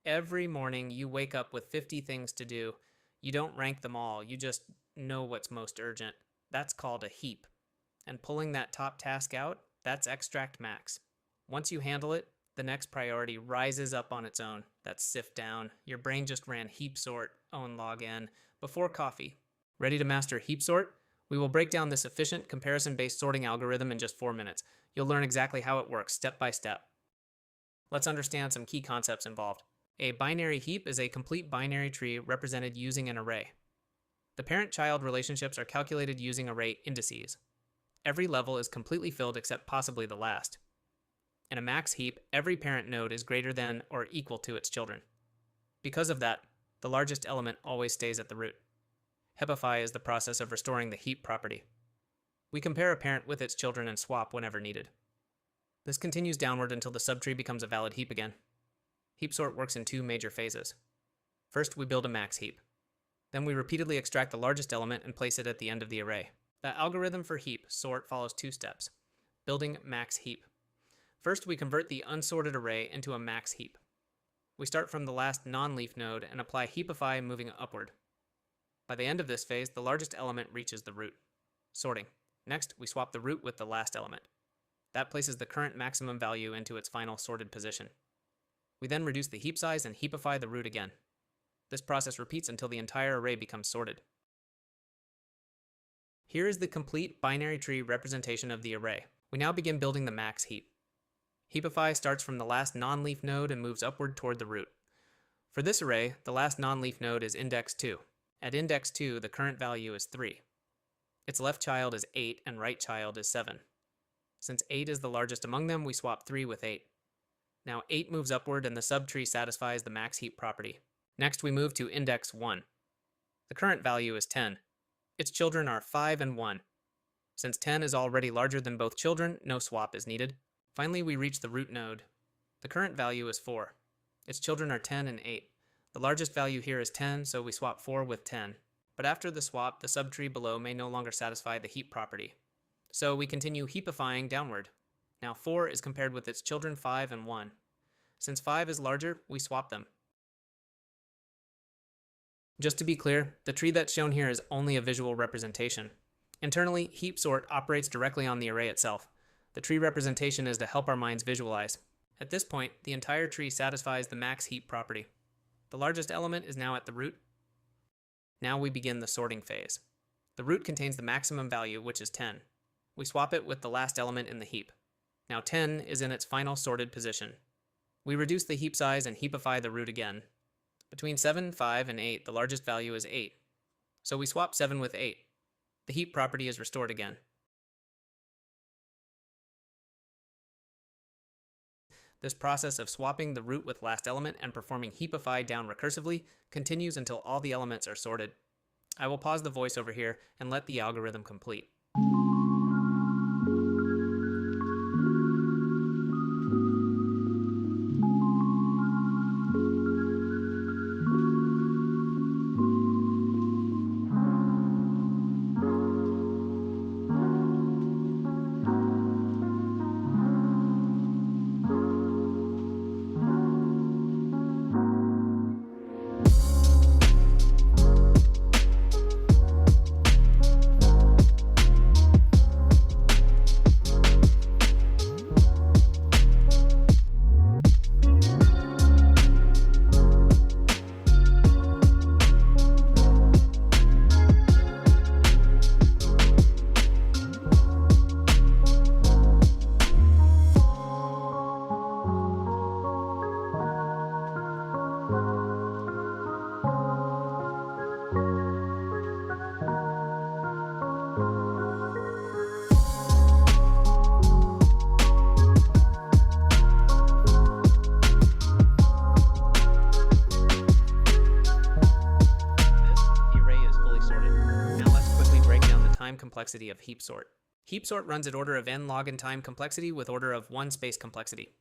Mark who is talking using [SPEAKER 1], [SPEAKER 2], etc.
[SPEAKER 1] Every morning you wake up with 50 things to do. You don't rank them all, you just know what's most urgent. That's called a heap. And pulling that top task out, that's extract max. Once you handle it, the next priority rises up on its own. That's sift down. Your brain just ran heap sort, own login, before coffee. Ready to master heap sort? We will break down this efficient, comparison-based sorting algorithm in just 4 minutes. You'll learn exactly how it works, step by step. Let's understand some key concepts involved. A binary heap is a complete binary tree represented using an array. The parent-child relationships are calculated using array indices. Every level is completely filled except possibly the last. In a max heap, every parent node is greater than or equal to its children. Because of that, the largest element always stays at the root. Heapify is the process of restoring the heap property. We compare a parent with its children and swap whenever needed. This continues downward until the subtree becomes a valid heap again. Heap sort works in 2 major phases. First, we build a max heap. Then we repeatedly extract the largest element and place it at the end of the array. The algorithm for heap sort follows 2 steps. Building max heap. First, we convert the unsorted array into a max heap. We start from the last non-leaf node and apply Heapify moving upward. By the end of this phase, the largest element reaches the root. Sorting. Next, we swap the root with the last element. That places the current maximum value into its final sorted position. We then reduce the heap size and heapify the root again. This process repeats until the entire array becomes sorted. Here is the complete binary tree representation of the array. We now begin building the max heap. Heapify starts from the last non-leaf node and moves upward toward the root. For this array, the last non-leaf node is index 2. At index 2, the current value is 3. Its left child is 8 and right child is 7. Since 8 is the largest among them, we swap 3 with 8. Now 8 moves upward and the subtree satisfies the max heap property. Next we move to index 1. The current value is 10. Its children are 5 and 1. Since 10 is already larger than both children, no swap is needed. Finally, we reach the root node. The current value is 4. Its children are 10 and 8. The largest value here is 10, so we swap 4 with 10. But after the swap, the subtree below may no longer satisfy the heap property. So we continue heapifying downward. Now 4 is compared with its children 5 and 1. Since 5 is larger, we swap them. Just to be clear, the tree that's shown here is only a visual representation. Internally, heap sort operates directly on the array itself. The tree representation is to help our minds visualize. At this point, the entire tree satisfies the max heap property. The largest element is now at the root. Now we begin the sorting phase. The root contains the maximum value, which is 10. We swap it with the last element in the heap. Now 10 is in its final sorted position. We reduce the heap size and heapify the root again. Between 7, 5, and 8, the largest value is 8. So we swap 7 with 8. The heap property is restored again. This process of swapping the root with last element and performing heapify down recursively continues until all the elements are sorted. I will pause the voiceover here and let the algorithm complete. Complexity of heap sort. Heap sort runs at order of n log n time complexity with order of 1 space complexity.